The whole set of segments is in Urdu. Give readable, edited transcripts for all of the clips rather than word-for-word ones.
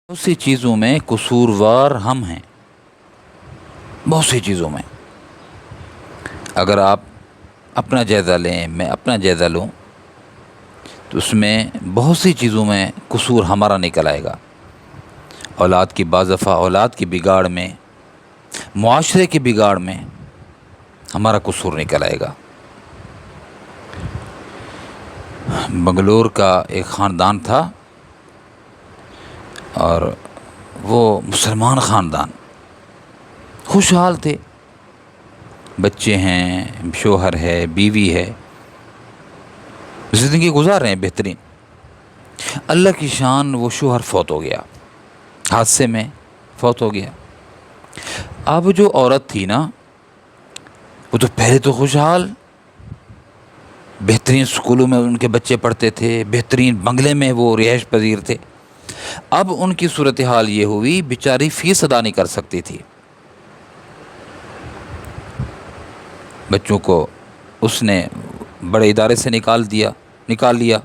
بہت سی چیزوں میں قصوروار ہم ہیں، بہت سی چیزوں میں۔ اگر آپ اپنا جائزہ لیں، میں اپنا جائزہ لوں، تو اس میں بہت سی چیزوں میں قصور ہمارا نکل آئے گا۔ اولاد کی بعض دفعہ اولاد کی بگاڑ میں، معاشرے کی بگاڑ میں ہمارا قصور نکل آئے گا۔ بنگلور کا ایک خاندان تھا اور وہ مسلمان خاندان، خوشحال تھے، بچے ہیں، شوہر ہے، بیوی ہے، زندگی گزار رہے ہیں بہترین۔ اللہ کی شان وہ شوہر فوت ہو گیا، حادثے میں فوت ہو گیا۔ اب جو عورت تھی نا، وہ تو پہلے تو خوشحال، بہترین اسکولوں میں ان کے بچے پڑھتے تھے، بہترین بنگلے میں وہ رہائش پذیر تھے۔ اب ان کی صورتحال یہ ہوئی، بیچاری فیس ادا نہیں کر سکتی تھی۔ بچوں کو اس نے بڑے ادارے سے نکال لیا،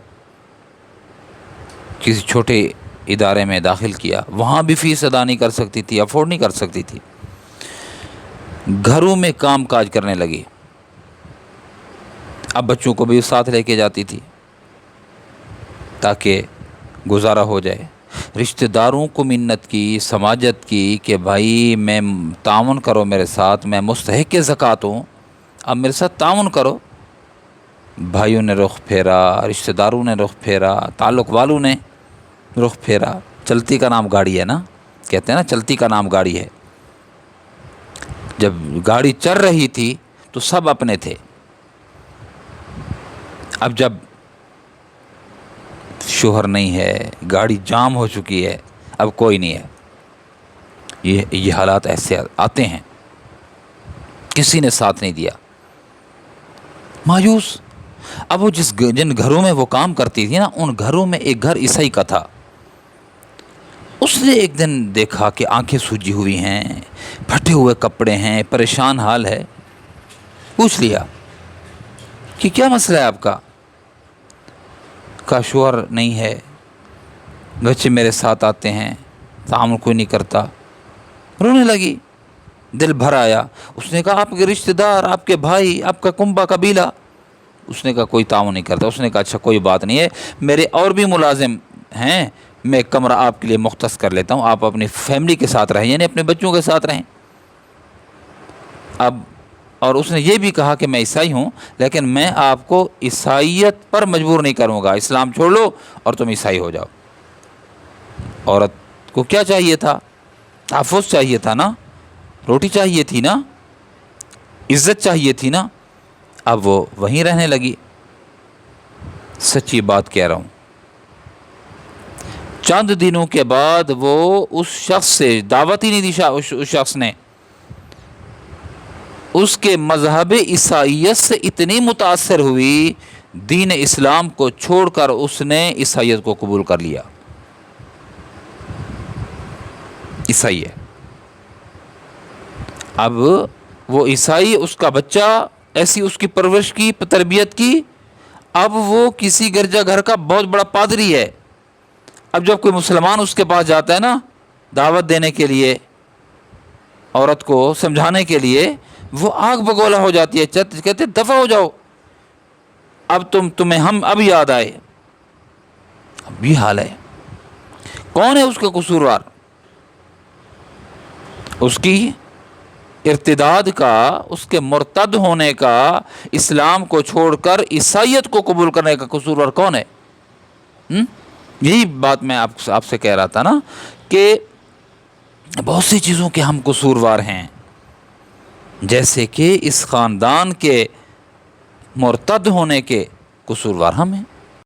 کسی چھوٹے ادارے میں داخل کیا، وہاں بھی فیس ادا نہیں کر سکتی تھی، افورڈ نہیں کر سکتی تھی۔ گھروں میں کام کاج کرنے لگی، اب بچوں کو بھی ساتھ لے کے جاتی تھی تاکہ گزارا ہو جائے۔ رشتہ داروں کو منت کی، سماجت کی کہ بھائی میں تعاون کرو میرے ساتھ، میں مستحق زکوٰۃ ہوں، اب میرے ساتھ تعاون کرو۔ بھائیوں نے رخ پھیرا، رشتہ داروں نے رخ پھیرا، تعلق والوں نے رخ پھیرا۔ چلتی کا نام گاڑی ہے نا، کہتے ہیں نا چلتی کا نام گاڑی ہے۔ جب گاڑی چل رہی تھی تو سب اپنے تھے، اب جب شوہر نہیں ہے، گاڑی جام ہو چکی ہے، اب کوئی نہیں ہے۔ یہ حالات ایسے آتے ہیں، کسی نے ساتھ نہیں دیا، مایوس۔ اب وہ جن گھروں میں وہ کام کرتی تھی نا، ان گھروں میں ایک گھر عیسائی کا تھا۔ اس نے ایک دن دیکھا کہ آنکھیں سوجی ہوئی ہیں، پھٹے ہوئے کپڑے ہیں، پریشان حال ہے۔ پوچھ لیا کہ کیا مسئلہ ہے آپ کا؟ کا شوہر نہیں ہے، بچے میرے ساتھ آتے ہیں، تعامل کوئی نہیں کرتا۔ رونے لگی، دل بھر آیا۔ اس نے کہا آپ کے رشتہ دار، آپ کے بھائی، آپ کا کنبہ قبیلہ؟ اس نے کہا کوئی تعاون نہیں کرتا۔ اس نے کہا اچھا کوئی بات نہیں ہے، میرے اور بھی ملازم ہیں، میں ایک کمرہ آپ کے لیے مختص کر لیتا ہوں، آپ اپنی فیملی کے ساتھ رہیں، یعنی اپنے بچوں کے ساتھ رہیں۔ اب اور اس نے یہ بھی کہا کہ میں عیسائی ہوں، لیکن میں آپ کو عیسائیت پر مجبور نہیں کروں گا، اسلام چھوڑ لو اور تم عیسائی ہو جاؤ۔ عورت کو کیا چاہیے تھا؟ تحفظ چاہیے تھا نا، روٹی چاہیے تھی نا، عزت چاہیے تھی نا۔ اب وہ وہیں رہنے لگی۔ سچی بات کہہ رہا ہوں، چند دنوں کے بعد وہ اس شخص سے دعوت ہی نہیں دی، اس شخص نے اس کے مذہب عیسائیت سے اتنی متاثر ہوئی، دین اسلام کو چھوڑ کر اس نے عیسائیت کو قبول کر لیا۔ عیسائی ہے اب وہ، عیسائی، اس کا بچہ، ایسی اس کی پرورش کی، تربیت کی۔ اب وہ کسی گرجا گھر کا بہت بڑا پادری ہے۔ اب جب کوئی مسلمان اس کے پاس جاتا ہے نا دعوت دینے کے لیے، عورت کو سمجھانے کے لیے، وہ آگ بگولا ہو جاتی ہے، کہتے دفع ہو جاؤ، اب تمہیں ہم اب یاد آئے۔ اب یہ حال ہے۔ کون ہے اس کا قصوروار؟ اس کی ارتداد کا، اس کے مرتد ہونے کا، اسلام کو چھوڑ کر عیسائیت کو قبول کرنے کا قصوروار کون ہے؟ یہی بات میں آپ سے کہہ رہا تھا نا کہ بہت سی چیزوں کے ہم قصوروار ہیں، جیسے کہ اس خاندان کے مرتد ہونے کے قصوروار ہم ہیں۔